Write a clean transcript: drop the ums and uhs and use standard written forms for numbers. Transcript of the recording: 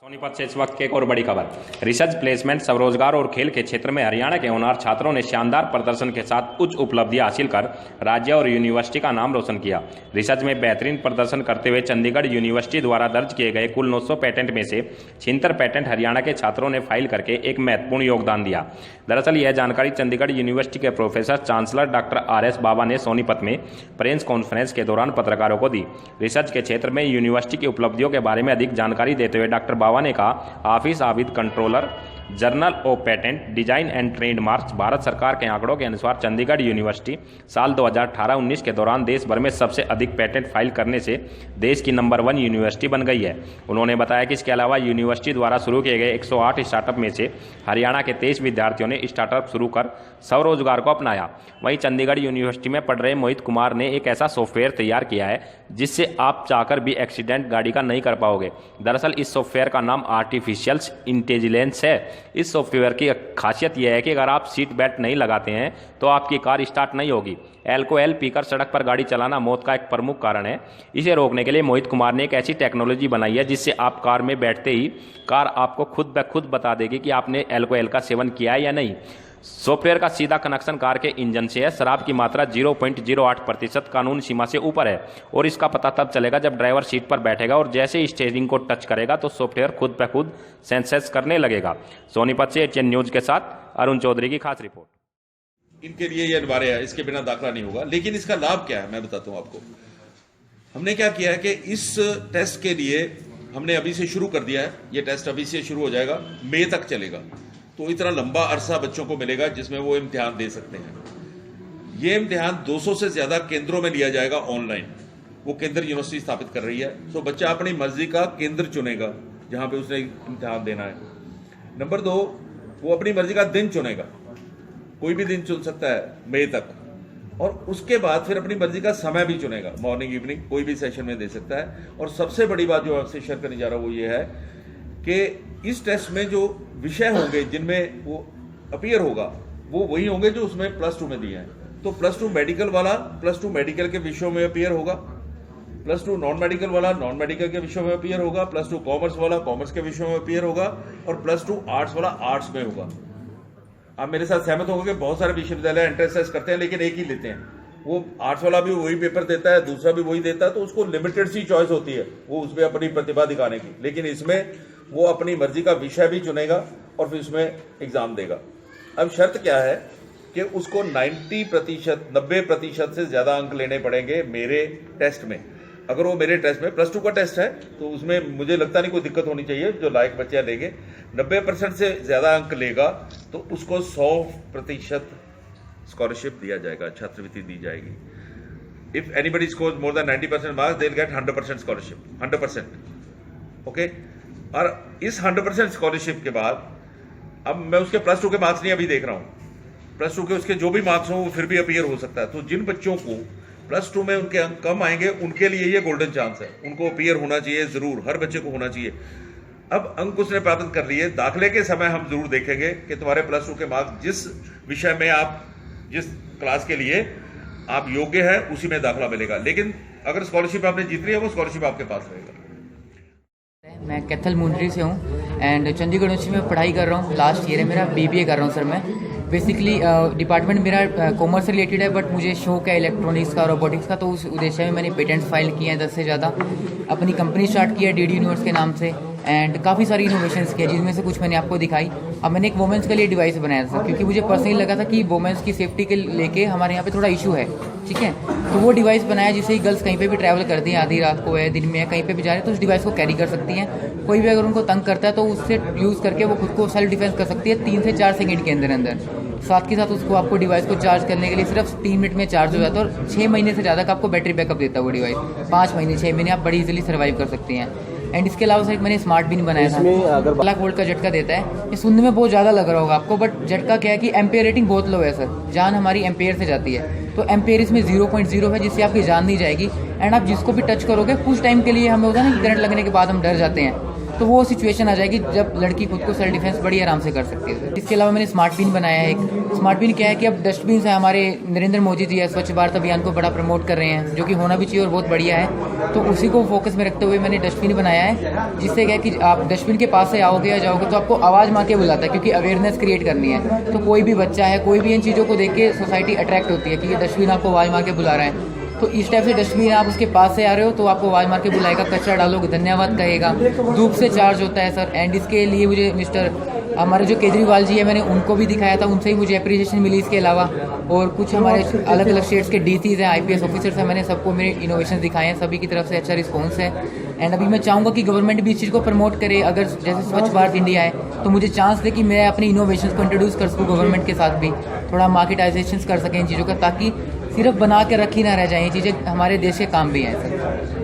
सोनीपत से इस वक्त की एक और बड़ी खबर। रिसर्च प्लेसमेंट, स्वरोजगार और खेल के क्षेत्र में हरियाणा के होनहार छात्रों ने शानदार प्रदर्शन के साथ उच्च उपलब्धियां हासिल कर राज्य और यूनिवर्सिटी का नाम रोशन किया। रिसर्च में बेहतरीन प्रदर्शन करते हुए चंडीगढ़ यूनिवर्सिटी द्वारा दर्ज किए गए कुल 900 पेटेंट में से 76 पेटेंट हरियाणा के छात्रों ने फाइल करके एक महत्वपूर्ण योगदान दिया। दरअसल यह जानकारी चंडीगढ़ यूनिवर्सिटी के प्रोफेसर चांसलर डॉक्टर RS बाबा ने सोनीपत में प्रेस कॉन्फ्रेंस के दौरान पत्रकारों को दी। रिसर्च के क्षेत्र में यूनिवर्सिटी की उपलब्धियों के बारे में अधिक जानकारी देते हुए डॉक्टर बाबा ने कहा, office of the controller general of patent design and trademarks, Bharat सरकार के आंकड़ों के अनुसार चंडीगढ़ यूनिवर्सिटी साल 2018-19 के दौरान देश भर में सबसे अधिक पेटेंट फाइल करने से देश की नंबर 1 यूनिवर्सिटी बन गई है। उन्होंने बताया कि इसके अलावा यूनिवर्सिटी द्वारा शुरू किए गए 108 स्टार्टअप में से हरियाणा के 23 विद्यार्थियों ने स्टार्टअप शुरू कर स्वरोजगार को अपनाया। वहीं चंडीगढ़ यूनिवर्सिटी में पढ़ रहे मोहित कुमार ने एक ऐसा सॉफ्टवेयर तैयार किया है जिससे आप चाहकर भी एक्सीडेंट गाड़ी का नहीं कर पाओगे। दरअसल इस सॉफ्टवेयर का नाम आर्टिफिशियल इंटेलिजेंस है। इस सॉफ्टवेयर की खासियत यह है कि अगर आप सीट बेल्ट नहीं लगाते हैं तो आपकी कार स्टार्ट नहीं होगी। अल्कोहल पीकर सड़क पर गाड़ी चलाना मौत का एक प्रमुख कारण है। इसे रोकने के लिए मोहित कुमार ने एक ऐसी टेक्नोलॉजी बनाई है जिससे आप कार में बैठते ही कार आपको खुद ब खुद बता देगी कि आपने अल्कोहल का सेवन किया है या नहीं। सॉफ्टवेयर का सीधा कनेक्शन कार के इंजन से है। शराब की मात्रा 0.08% कानून सीमा से ऊपर है और इसका पता तब चलेगा जब ड्राइवर सीट पर बैठेगा और जैसे ही स्टीयरिंग को टच करेगा तो सॉफ्टवेयर खुद ब खुद सेंसेस करने लगेगा। सोनीपत से HN न्यूज के साथ अरुण चौधरी की खास रिपोर्ट। इनके लिए ये अनिवार्य है, इसके बिना दाखला नहीं होगा। लेकिन इसका लाभ क्या है मैं बताता हूं आपको। हमने क्या किया है कि इस टेस्ट के लिए हमने अभी से शुरू कर दिया है। ये टेस्ट अभी से शुरू हो जाएगा, मई तक चलेगा। तो इतना लंबा अरसा बच्चों को मिलेगा जिसमें वो इम्तिहान दे सकते हैं। ये इम्तिहान 200 से ज्यादा केंद्रों में लिया जाएगा ऑनलाइन। वो केंद्र यूनिवर्सिटी स्थापित कर रही है। तो बच्चा अपनी मर्जी का केंद्र चुनेगा जहां पे उसने इम्तिहान देना है। नंबर 2, वो अपनी मर्जी का दिन चुनेगा, कोई भी दिन चुन सकता है मई तक। और उसके बाद फिर अपनी मर्जी का समय भी चुनेगा, मॉर्निंग इवनिंग कोई भी सेशन में दे सकता है। और सबसे बड़ी बात जो आपसे शेयर करने जा रहा हूं वो ये है कि इस टेस्ट में जो विषय होंगे जिनमें वो अपीयर होगा वो वही होंगे जो उसमें +2 में दिए हैं। तो +2 मेडिकल वाला +2 मेडिकल के विषयों में अपीयर होगा, +2 नॉन मेडिकल वाला नॉन मेडिकल के विषयों में अपीयर होगा, +2 कॉमर्स वाला कॉमर्स के विषयों में अपीयर होगा और +2 आर्ट्स वाला आर्ट्स में होगा। आप मेरे साथ सहमत होंगे कि बहुत सारे विश्वविद्यालय एंट्रेंस टेस्ट करते हैं लेकिन एक ही लेते हैं। वो आर्ट्स वाला भी वही पेपर देता है, दूसरा भी वही देता है, तो उसको लिमिटेड सी चॉइस होती है वो उसमें अपनी प्रतिभा दिखाने की। लेकिन इसमें वो अपनी मर्जी का विषय भी चुनेगा और फिर उसमें एग्जाम देगा। अब शर्त क्या है कि उसको 90% से ज्यादा अंक लेने पड़ेंगे मेरे टेस्ट में। अगर वो मेरे टेस्ट में +2 का टेस्ट है तो उसमें मुझे लगता नहीं कोई दिक्कत होनी चाहिए, जो लायक बच्चे लेंगे। 90% से ज्यादा अंक लेगा तो उसको 100% स्कॉलरशिप दिया जाएगा, छात्रवृत्ति दी जाएगी। If anybody scores more than 90% marks they will get 100% scholarship, 100%। Okay. और इस 100% स्कॉलरशिप के बाद अब मैं उसके +2 के मार्क्स नहीं अभी देख रहा हूं। +2 के उसके जो भी मार्क्स हों वो फिर भी अपीयर हो सकता है। तो जिन बच्चों को +2 में उनके अंक कम आएंगे उनके लिए ये गोल्डन चांस है, उनको अपीयर होना चाहिए, जरूर हर बच्चे को होना चाहिए। अब अंक उसने प्राप्त कर लिए, दाखिले के समय हम जरूर देखेंगे कि तुम्हारे +2 के मार्क्स जिस विषय में आप जिस क्लास के लिए आप योग्य है उसी में दाखला मिलेगा। लेकिन अगर स्कॉलरशिप आपने जीत ली है वो स्कॉलरशिप आपके पास रहेगा। मैं कैथल मुंडरी से हूँ एंड चंडीगढ़ यूनिवर्सिटी में पढ़ाई कर रहा हूँ। लास्ट ईयर है मेरा, BBA कर रहा हूँ सर मैं। बेसिकली डिपार्टमेंट मेरा कॉमर्स से रिलेटेड है, बट मुझे शौक है इलेक्ट्रॉनिक्स का, रोबोटिक्स का। तो उस उद्देश्य में मैंने पेटेंट्स फाइल किए हैं 10 से ज़्यादा। अपनी कंपनी स्टार्ट की है DD यूनिवर्स के नाम से एंड काफ़ी सारी इनोवेशंस किए जिनमें से कुछ मैंने आपको दिखाई। अब मैंने एक वुमेंस के लिए डिवाइस बनाया था क्योंकि मुझे पर्सनली लगा था कि वुमेंस की सेफ्टी के लेके हमारे यहाँ पे थोड़ा इशू है, ठीक है। तो वो डिवाइस बनाया जिससे गर्ल्स कहीं पे भी ट्रैवल करती हैं, आधी रात को है, दिन में है, कहीं पे भी जा रहे हैं तो उस डिवाइस को कैरी कर सकती हैं। कोई भी अगर उनको तंग करता है तो उससे यूज़ करके वो खुद को सेल्फ डिफेंस कर सकती है 3 से 4 सेकंड के अंदर। साथ के साथ उसको आपको डिवाइस को चार्ज करने के लिए सिर्फ 3 मिनट में चार्ज हो जाता है और 6 महीने से ज़्यादा का आपको बैटरी बैकअप देता है वो डिवाइस। 5 महीने 6 महीने आप बड़ी इजीली सर्वाइव कर सकते हैं। एंड इसके अलावा सर मैंने स्मार्ट बिन बनाया था, 1 लाख वोल्ट का झटका देता है। ये सुनने में बहुत ज़्यादा लग रहा होगा आपको, बट झटका क्या है कि एम्पेयर रेटिंग बहुत लो है सर। जान हमारी एम्पेयर से जाती है, तो एम्पेयर इसमें 0.0 है जिससे आपकी जान नहीं जाएगी। एंड आप जिसको भी टच करोगे कुछ टाइम के लिए, हमें होता है ना कि करंट लगने के बाद हम डर जाते हैं, तो वो सिचुएशन आ जाएगी जब लड़की खुद को सेल्फ डिफेंस बड़ी आराम से कर सकती है। इसके अलावा मैंने स्मार्ट पिन बनाया है। एक स्मार्ट पिन क्या है कि अब डस्टबिन है, हमारे नरेंद्र मोदी जी है स्वच्छ भारत अभियान को बड़ा प्रमोट कर रहे हैं, जो कि होना भी चाहिए और बहुत बढ़िया है। तो उसी को फोकस में रखते हुए मैंने डस्टबिन बनाया है, जिससे क्या है कि आप डस्टबिन के पास से आओगे या जाओगे तो आपको आवाज़ मार के बुलाता है, क्योंकि अवेयरनेस क्रिएट करनी है। तो कोई भी बच्चा है, कोई भी इन चीज़ों को देख के सोसाइटी अट्रैक्ट होती है कि ये डस्टबिन आपको आवाज़ मार के बुला रहा है। तो इस टाइप से डस्टबिन आप उसके पास से आ रहे हो तो आपको आवाज़ मार के बुलाएगा, कचरा डालोगे धन्यवाद कहेगा, धूप से चार्ज होता है सर। एंड इसके लिए मुझे मिस्टर हमारे जो केजरीवाल जी है, मैंने उनको भी दिखाया था, उनसे ही मुझे अप्रिसिएशन मिली इसके अलावा। और कुछ हमारे अलग अलग स्टेट्स के डीसीज हैं, आईपीएस ऑफिसर्स हैं, मैंने सबको मेरे इनोवेशन दिखाए हैं, सभी की तरफ से अच्छा रिस्पॉन्स है। एंड अभी मैं चाहूँगा कि गवर्नमेंट भी इस चीज़ को प्रमोट करे। अगर जैसे स्वच्छ भारत इंडिया है तो मुझे चांस दे कि मैं अपने इनोवेशन को इंट्रोड्यूस कर सकूँ गवर्नमेंट के साथ भी, थोड़ा मार्केटाइजेशन कर सकें इन चीज़ों का, ताकि सिर्फ बना के रखी ना रह जाए, ये चीज़ें हमारे देश के काम भी हैं सर।